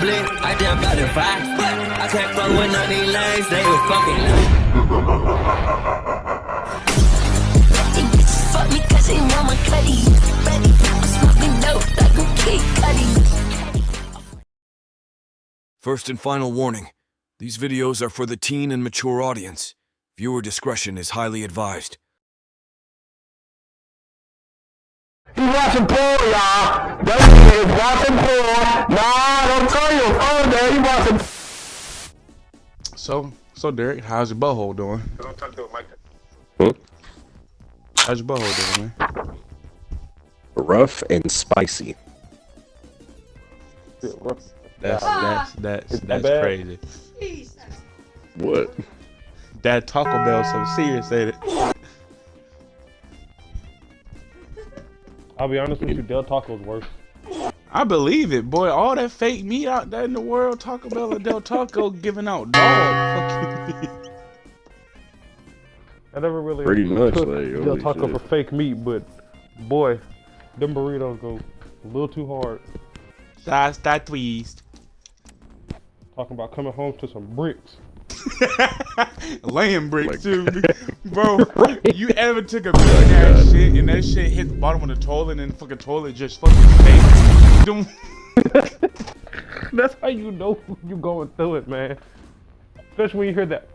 split. I just got it 5. I can't fuck with none of these lanes, they was fucking. Fuck me cause they want my cutty. Ready, I'm smoking dope like a kid cutty. First and final warning. These videos are for the teen and mature audience. Viewer discretion is highly advised. He's watching porn, y'all. That nigga is watching porn. Nah, don't tell your phone there. He watching. So Derek, how's your butthole doing? How's your butthole doing, man? Rough and spicy. That's crazy. What? That Taco Bell so serious, ain't it? I'll be honest with you, Del Taco's worse. I believe it, boy. All that fake meat out there in the world, Taco Bell and Del Taco giving out dog fucking meat. I never really Pretty much, took like, Del holy Taco shit. for fake meat, but boy, them burritos go a little too hard. That's that twist. Talking about coming home to some bricks. Laying bricks Like- too, bro. You ever took a big ass shit and that shit hit the bottom of the toilet and the fucking toilet just fucking stayed? That's how you know you going through it, man. Especially when you hear that.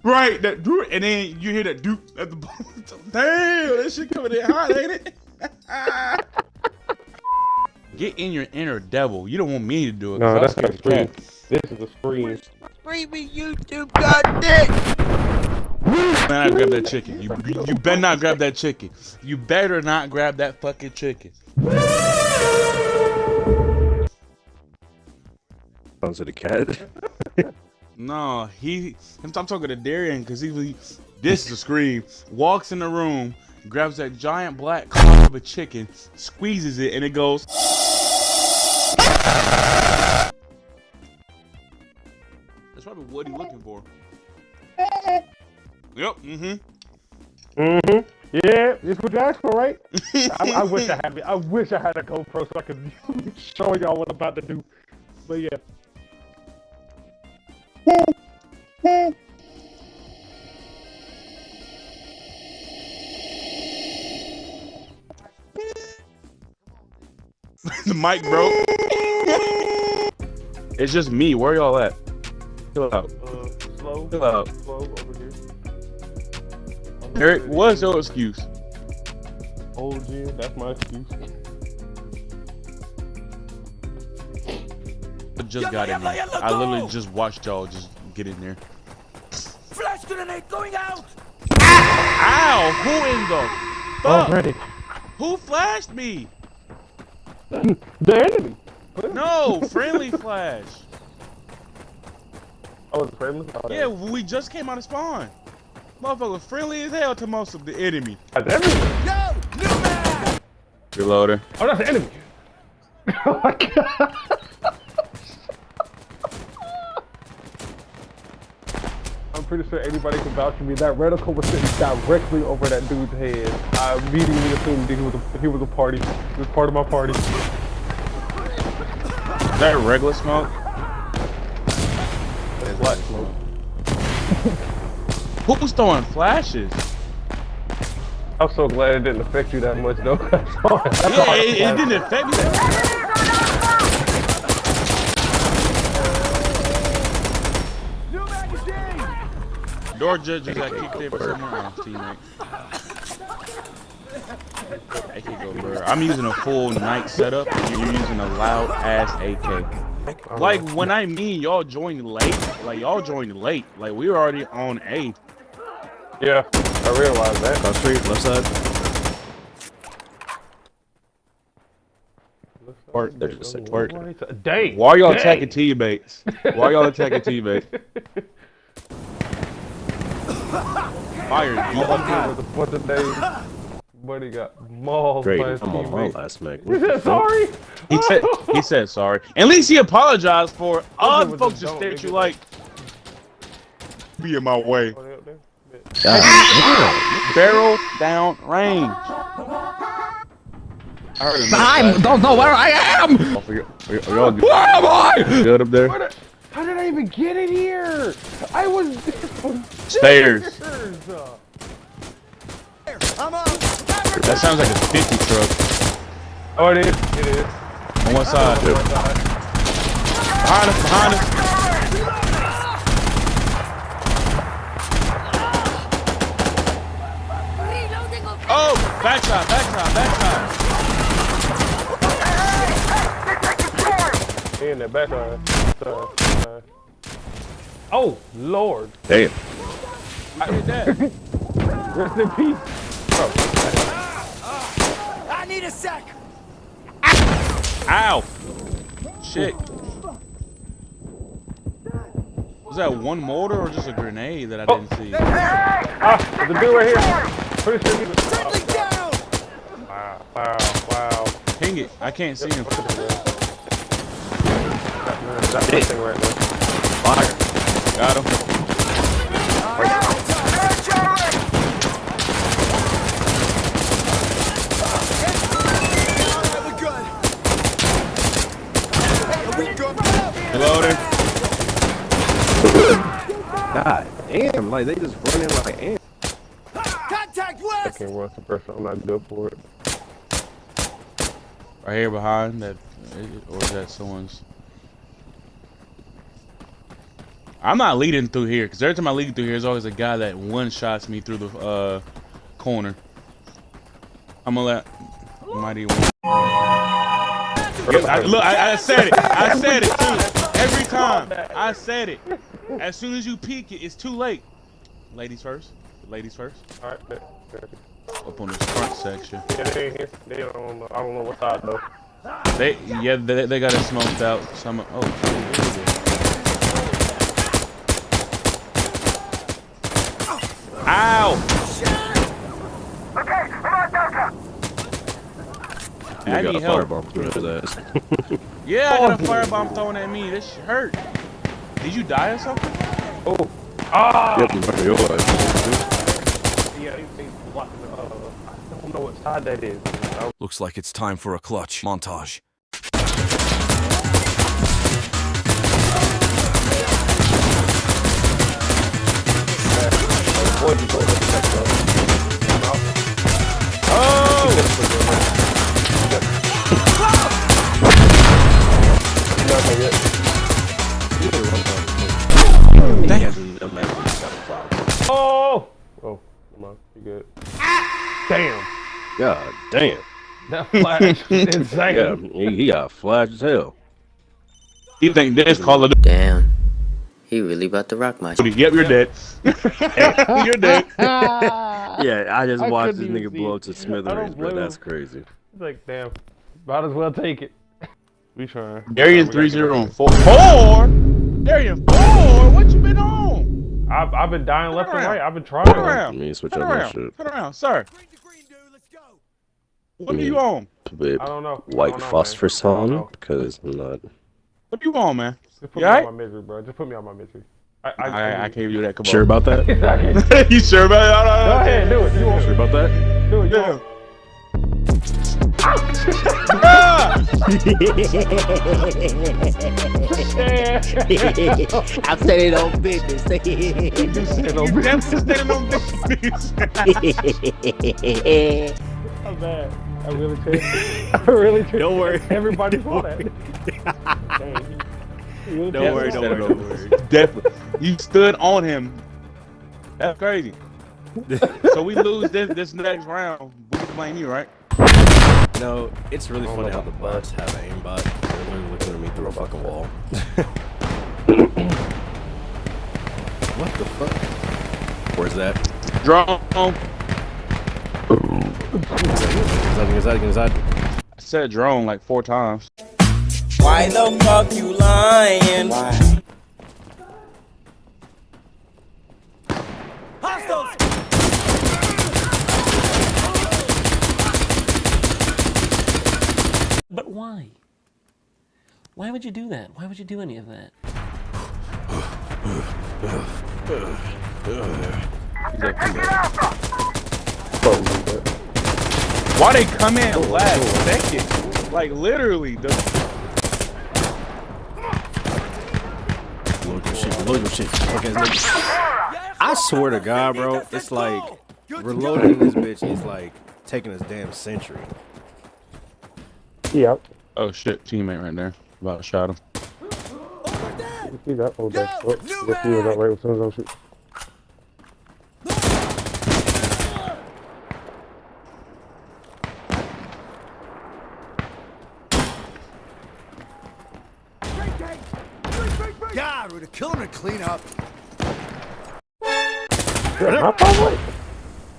Right, that doop, and then you hear that doop at the bottom. Damn, that shit coming in hot, ain't it? Get in your inner devil. You don't want me to do it. No, that's not not a scream. This is a scream. Screaming YouTube got dick. Man, I grab that chicken. You better not grab that chicken. You better not grab that fucking chicken. Sounds like a cat. No, I'm talking to Darian because this is a scream. Walks in the room, grabs that giant black cock of a chicken, squeezes it, and it goes. That's probably what he's looking for. Yep. Yeah, it's what you asked for, right? I wish I had. I wish I had a GoPro so I could show y'all what I'm about to do. But yeah. The mic broke. It's just me. Where y'all at? Chill out. Slow. Chill out. Slow over here. Eric, what's your excuse? Old Jim, that's my excuse. I just got in there. I literally just watched y'all just get in there. Flash grenade going out. Ow! Who in the fuck? Already. Who flashed me? The enemy. No, friendly flash. Oh, it's friendly? Oh, Yeah, we just came out of spawn. Motherfucker was friendly as hell to most of the enemy. that's enemy. Yo, new man. Reloader. Oh, that's the enemy. Oh my god. I'm pretty sure anybody can vouch for me. That reticle was sitting directly over that dude's head. I immediately assumed he was a party. He was part of my party. Is that regular smoke? That's black smoke. Who was throwing flashes? I'm so glad it didn't affect you that much, though. Yeah, it didn't affect me. New magazine. Door judges got kicked in for somewhere else, teammate. I can go, bro. I'm using a full night setup, and you're using a loud ass AK. Like when I mean y'all joined late, like y'all joined late. Like we were already on A. Yeah, I realized that. Cross street, left side. Park. There's just a park. Dang. Why are y'all attacking teammates? Why are y'all attacking teammates? Fire. With a bunch of days. Buddy got mauled Great. by his I'm on my teammate. last mech. He said sorry. He said sorry. At least he apologized for it. Other was folks a just don't, stare at you nigga. like, be in my way. Oh, they up there? Barrel down range. I heard him. I don't know where I am! Y'all Where am I? good up there? How did I even get in here? I was Stairs. That sounds like a 50 truck. Oh, it is. It is. On one side. Behind us, behind us. Oh, backside, backside, backside. In the back. Oh, Lord. Damn. I did that. Rest in peace. I need a sec. Ow. Shit. Was that one mortar or just a grenade that I didn't see? Ah, there's a dude right here. Pretty sure he was. Friendly down. Wow. Ping it. I can't see him. That's the thing right there. Fire. Got him. Reloading. God damn, like they just run in like ants. Contact I west. can't run suppressor. I'm not good for it. Right here behind that, or is that someone's? I'm not leading through here because every time I lead through here, there's always a guy that one shots me through the corner. I'm gonna let Mighty one. Look, I said it. I said it too. Every time I said it. As soon as you peek it, it's too late. Ladies first. Ladies first. All right. Up on this front section. Yeah, they ain't here. They don't know. I don't know what side though. They got it smoked out. Some Ow! I You got need a help. firebomb through his ass. Yeah, I got a firebomb thrown at me. This shit hurt. Did you die or something? Oh. Ah! Yep, you're your ass. Yeah, they blocking the, I don't know what side that is. Looks like it's time for a clutch montage. Oh! Oh, come on. You good. Damn. God damn. That flash is insane. Yeah, he got flash as hell. You think this Call of Damn. He really about to rock my Duty? Yep, you're dead. You're dead. Yeah, I just watched this couldn't nigga even blow see up to it. I smithereens, don't bro. blame That's him. crazy. It's like, damn. Might as well take it. We trying. Darian 3-0 on 4. Darian 4? What you been on? I've been dying left and right. I've been trying. Turn around. Let me switch Turn up my around. shit. Turn around, sir. Green to green, dude. Let's go. What are you on? Bit I don't know. white I don't know, phosphorus man. I don't on know. because I'm not. What you on, man? Just put You me alright? out my misery, bro. Just put me out my misery. I can't do that. Come Sure on. about that? You sure about Go ahead, do it. You want Sure about that? do it? You Yeah. want I'm standing on business. Definitely standing on business. I'm bad. I really tried. I really tried. Don't worry. Everybody saw that. Dang. Don't worry, don't worry, don't worry. Definitely. You stood on him. That's crazy. So we lose this next round. We can blame you, right? No, it's really funny how the bots have an aimbot. They're literally looking at me through a fucking wall. What the fuck? Where's that? Drone. Inside. I said drone like 4 times. Why the fuck you lying? Why? Hostiles. But why? Why would you do that? Why would you do any of that? Why they come in last second? Like literally, the Load your shit. Okay, I swear to God, bro, it's like reloading this bitch is like taking this damn century. Yep. oh shit, teammate right there. About shot him. You see that? Oh, that's what? He was not right with some of those shit. God, we're kill him and clean up.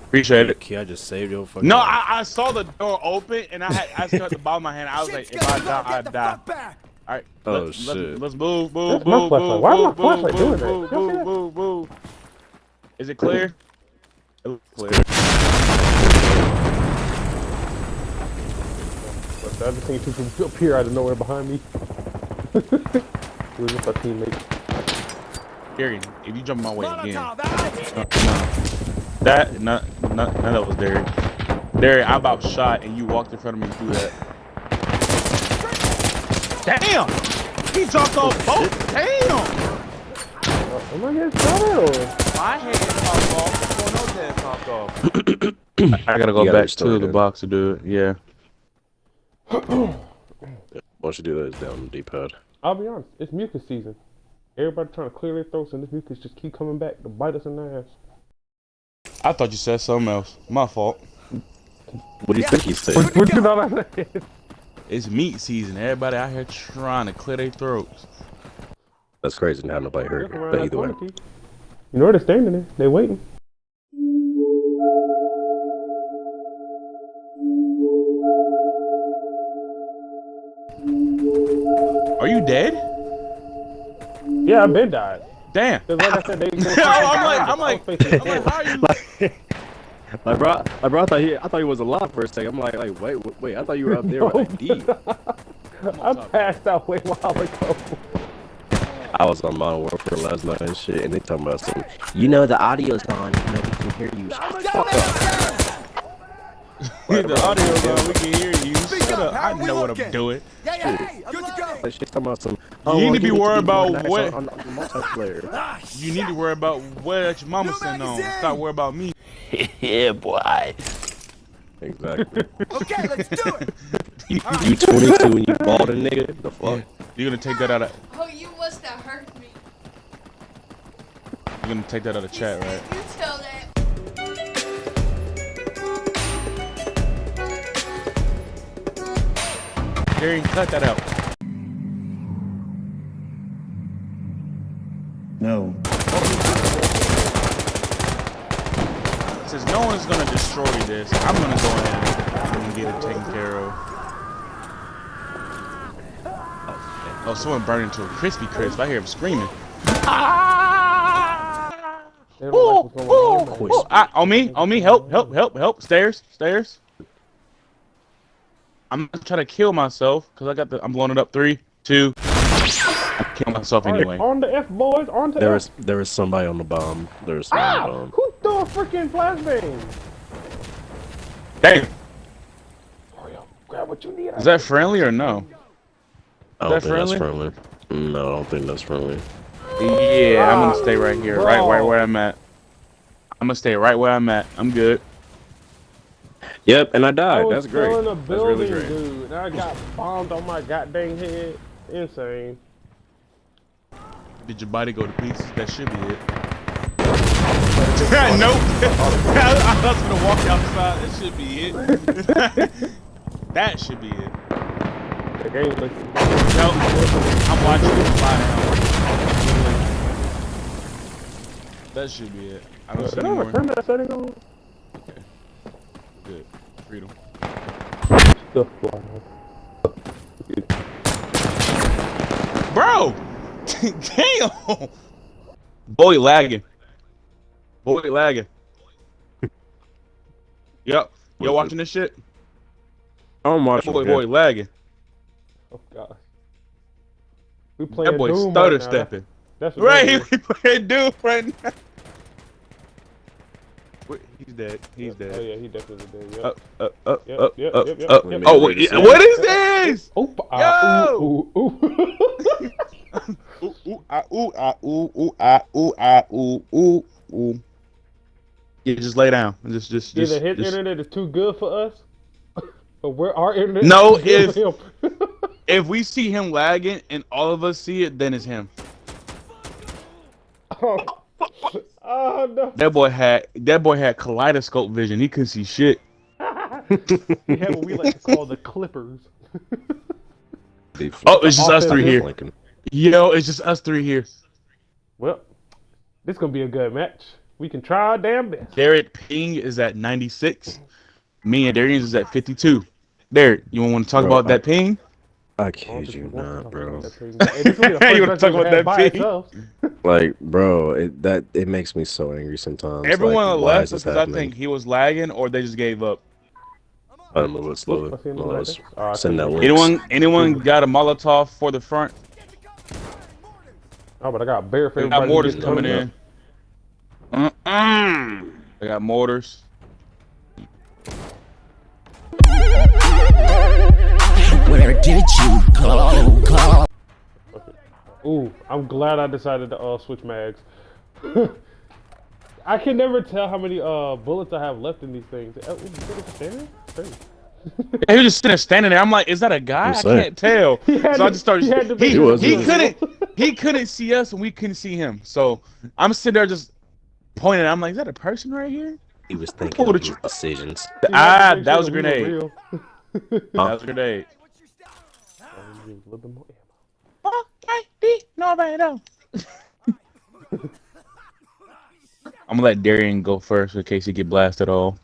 Appreciate it. Okay, I just saved your fucking. No, I saw the door open and I still at the bottom of my hand. I was like, if I die, I die. All right. Oh shit. Let's move. That's my flashlight. Why is my flashlight doing that? Move. Is it clear? It looks clear. The other thing to appear out of nowhere behind me. It was just a teammate. Gary, if you jump my way again. That was Derek. Derek, I about shot and you walked in front of me through that. Damn! He dropped off both. Damn! Am I getting shot or? My head popped off. Someone else's head popped off. I gotta go back to the box to do it. Yeah. Once you do that, it's down the D-pad. I'll be honest, it's mucus season. Everybody trying to clear their throats and this mucus just keep coming back to bite us in the ass. I thought you said something else. My fault. What do you think he said? What you thought I said? It's meat season. Everybody out here trying to clear their throats. That's crazy to have nobody hurt. But either way. You know they're standing there. They waiting. Are you dead? Yeah, I've been died. Damn. Like I said, I'm like, how are you? Like, bro, I thought he was alive for a second. I'm like, wait, I thought you were up there with like D. I passed out way while ago. I was on Modern Warfare last night and shit, and they talking about something. You know the audio's gone. Nobody can hear you. Fuck up. The audio gone, we can hear you. Shut up. I know what I'm doing. Hey, good to go. Like, she's talking about some. You need to be worried about what. On multiplayer. You need to worry about what your mama sitting on. Stop worrying about me. Yeah, boy. Exactly. Okay, let's do it. You 22 and you bald a nigga? The fuck? You're gonna take that out of. Oh, you must have hurt me. You're gonna take that out of chat, right? You tell that. Gary, cut that out. No. Since no one's gonna destroy this, I'm gonna go ahead and get it taken care of. Oh, someone burned into a crispy crisp. I hear him screaming. On me, help. Stairs. I'm gonna try to kill myself because I'm blowing it up. 3, 2. I kill myself anyway. On the F, boys. On to F. There was somebody on the bomb. There was somebody on the bomb. Who threw a freaking flashbang? Damn. Hurry up. Grab what you need. Is that friendly or no? I don't think that's friendly. No, I don't think that's friendly. Yeah, I'm gonna stay right here, right where I'm at. I'm gonna stay right where I'm at. I'm good. Yep, and I died. I was That's great. still in a That's building, really great. dude. And I got bombed on my goddamn head. Insane. Did your body go to pieces? That should be it. Nope. I was gonna walk outside. That should be it. That should be it. The game looks. Nope. I'm watching it fly down. That should be it. I don't see Did I anymore. ever turn that setting on? Okay. Good. Freedom. Stuff flying. Bro! Damn! Boy lagging. Yep. Y'all watching this shit? I'm watching. Boy lagging. Oh gosh. We playing That boy Doom stutter right now. stepping. That's Right, we playing Doom right now. He's dead. He's Oh dead. yeah, he definitely did. Yep. Yep. Yep. Oh, wait, what is this? Ooh, Yo! ooh, ooh. Ooh, ah, ooh, ah, ooh, ooh, ah, ooh, ah, ooh, ooh, ooh. Yeah, just lay down. Just. Either his internet is too good for us, or our internet No, is too good for him. If we see him lagging and all of us see it, then it's him. Oh no! That boy had kaleidoscope vision. He couldn't see shit. We have what we like to call the Clippers. Oh, it's just us three here. Yo, it's just us three here. Well, this is gonna be a good match. We can try our damn best. Derek ping is at 96. Me and Darian is at 52. Derek, you want to talk about that ping? I kid you not, bro. You want to talk about that ping? Like, bro, it makes me so angry sometimes. Everyone like, left because I think he was lagging or they just gave up. I'm a little slower. Send that link. Anyone got a Molotov for the front? Oh, but I got bear for I got mortars coming in. I got mortars. Where did you go? Ooh, I'm glad I decided to switch mags. I can never tell how many bullets I have left in these things. He was just standing there. I'm like, is that a guy? I can't tell. So I just started. He couldn't see us and we couldn't see him. So I'm sitting there just pointing. I'm like, is that a person right here? He was thinking of his decisions. That was a grenade. That was a grenade. I'm gonna let Darian go first in case he get blasted all.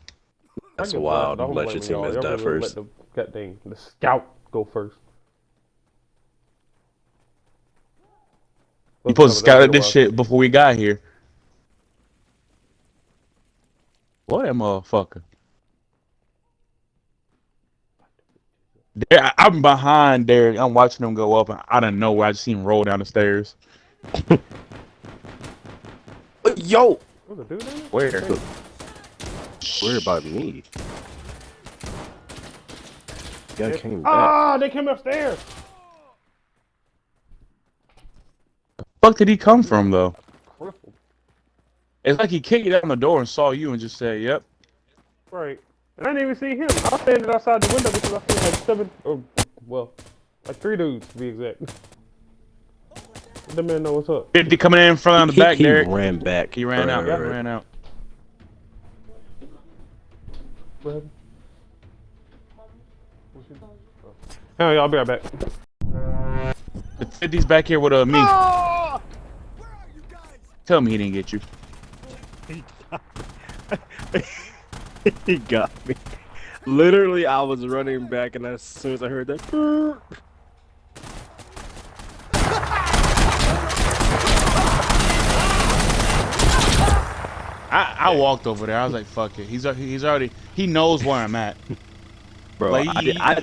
That's wild. Let your teammates die first. Let the scout go first. You supposed to scout at this shit before we got here. What that motherfucker? I'm behind Derek. I'm watching him go up, and I don't know where I just seen him roll down the stairs. Yo! Where? Where about me? Guy came back. Ah, they came upstairs. The fuck did he come from though? It's like he kicked down the door and saw you and just said, "Yep." Right. And I didn't even see him. I was standing outside the window because I seen like 3 dudes to be exact. The man know what's up. 50 coming in front of the back, Derek. He ran back. He ran out. He ran out. Oh, yeah, I'll be right back. The 50's back here with me. Oh! Tell me he didn't get you. He got me. Literally, I was running back, and as soon as I heard that, I walked over there. I was like, "Fuck it." He's already. He knows where I'm at, bro. Like, I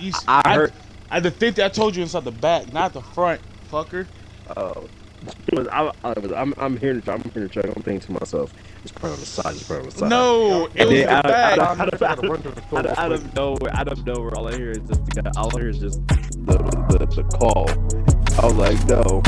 heard. At the 50, I told you inside the back, not the front, fucker. Oh, I'm here to check. I'm thinking to myself, it's probably on the side. It's probably on the side. No, it was the back. Out of nowhere, all I hear is just the call. I was like, no.